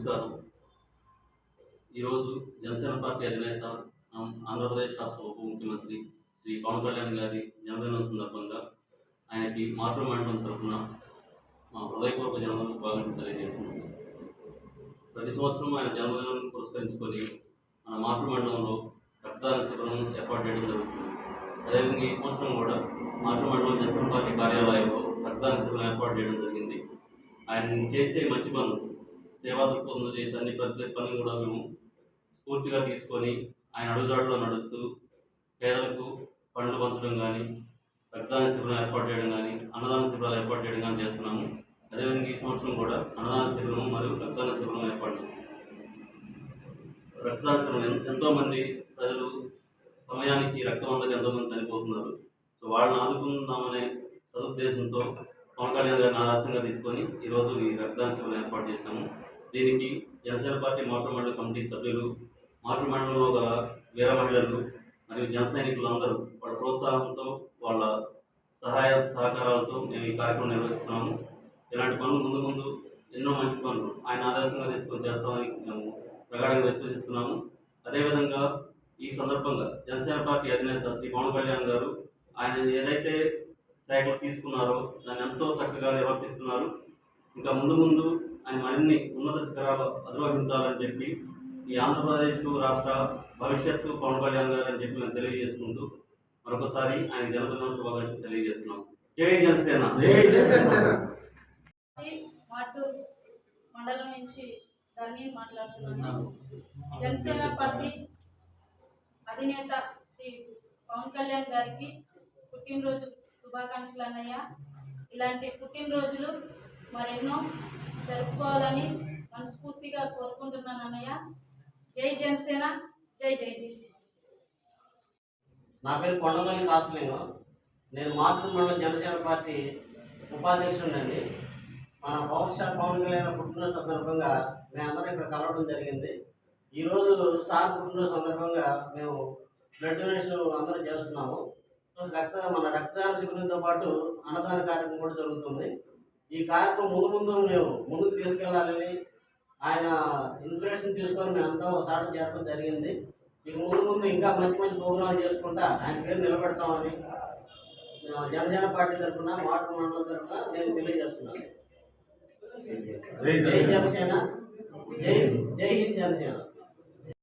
నమస్కారం. ఈరోజు జనసేన పార్టీ అధినేత ఆంధ్రప్రదేశ్ రాష్ట్ర ఉప ముఖ్యమంత్రి శ్రీ పవన్ కళ్యాణ్ గారి జన్మదినం సందర్భంగా ఆయనకి మాతృ మండలం తరఫున మా హృదయపూర్వక జన్మదిన శుభాకాంక్షలు తెలియజేస్తున్నాం. ప్రతి సంవత్సరం ఆయన జన్మదినం పురస్కరించుకొని మన మాతృ మండలంలో రక్తదాన శిబిరం ఏర్పాటు చేయడం జరుగుతుంది. అదేవిధంగా ఈ సంవత్సరం కూడా మాతృ మండలం జనసేన పార్టీ కార్యాలయంలో రక్తదాన శిబిరం ఏర్పాటు చేయడం జరిగింది. ఆయన చేసే మంచి పనులు, సేవా దృక్పథంలో చేసే ప్రతి పని కూడా మేము స్ఫూర్తిగా తీసుకొని ఆయన అడుగుజాడలో నడుస్తూ పేదలకు పండ్లు పంచడం కానీ, రక్తదాన శిబిరం ఏర్పాటు చేయడం కానీ, అన్నదాన శిబిరాలు ఏర్పాటు చేయడం కానీ చేస్తున్నాము. అదేవిధంగా ఈ సంవత్సరం కూడా అన్నదాన శిబిరం మరియు రక్తదాన శిబిరం ఏర్పాటు చేస్తున్నాము. రక్తదాన శిబిరం ఎంతోమంది ప్రజలు సమయానికి రక్తం అందక ఎంతోమంది చనిపోతున్నారు. సో వాళ్ళని ఆదుకుందామనే సదుద్దేశంతో పవన్ కళ్యాణ్ గారిని ఆదర్శంగా తీసుకొని ఈరోజు ఈ రక్తదాన శిబిరం ఏర్పాటు చేశాము. దీనికి జనసేన పార్టీ మాతృ మండలి కమిటీ సభ్యులు, మాతృ మండలంలో గల వీర మహిళలు మరియు జన సైనికులందరూ వాళ్ళ ప్రోత్సాహంతో, వాళ్ళ సహాయ సహకారాలతో మేము ఈ కార్యక్రమం నిర్వహిస్తున్నాము. ఇలాంటి పనులు ముందు ముందు ఎన్నో మంచి పనులు ఆయన ఆదర్శంగా తీసుకొని చేస్తామని మేము ప్రగాఢంగా విశ్వసిస్తున్నాము. అదేవిధంగా ఈ సందర్భంగా జనసేన పార్టీ అధినేత శ్రీ పవన్ కళ్యాణ్ గారు ఆయన ఏదైతే శాఖలు తీసుకున్నారో దాన్ని ఎంతో చక్కగా నిర్వర్తిస్తున్నారు. ఇంకా ముందు ముందు ఆయన మరిన్ని ఉన్నత శిఖరాలు అధిరోహించాలని చెప్పి ఈ ఆంధ్రప్రదేశ్ రాష్ట్ర భవిష్యత్తు పవన్ కళ్యాణ్ గారు అని చెప్పి మేము తెలియజేసుకుంటూ మరొకసారి ఆయన జన్మదిన శుభాకాంక్షలు తెలియజేస్తున్నాం. జై జనసేన. మాటూరు మండలం నుంచి ధర్ని మాట్లాడుతున్నాను. జనసేన పార్టీ అధినేత శ్రీ పవన్ కళ్యాణ్ గారికి పుట్టినరోజు శుభాకాంక్షలు అన్నయ్య. ఇలాంటి పుట్టినరోజులు మరెన్నో జరుపుకోవాలని మనస్ఫూర్తిగా కోరుకుంటున్నాను అన్నయ్య. జై జనసేన, జై జై. నా పేరు కొండపల్లి కాసులింగం. నేను మాతృ మండలం జనసేన పార్టీ ఉపాధ్యక్షుడినండి. మన పవర్ స్టార్ పవన్ కళ్యాణ్ పుట్టినరోజు సందర్భంగా మేమందరం ఇక్కడ కలవడం జరిగింది. ఈరోజు సార్ పుట్టినరోజు సందర్భంగా మేము బ్లడ్ డొనేషన్ అందరం చేస్తున్నాము. మన రక్తదాన శిబిరంతో పాటు అన్నదాన కార్యక్రమం కూడా జరుగుతుంది. ఈ కార్యక్రమం ముందు మేము ముందుకు తీసుకెళ్లాలని ఆయన ఇన్స్పిరేషన్ తీసుకొని మేము అంతా ఒకసారి చేరడం జరిగింది. ఇక ముందు ఇంకా మంచి ప్రోగ్రాం చేసుకుంటా ఆయన పేరు నిలబెడతామని జనసేన పార్టీ తరఫున, మాటూరు మండలం తరఫున నేను తెలియజేస్తున్నాను. జై జనసేన, జై హింద్ జనసేన.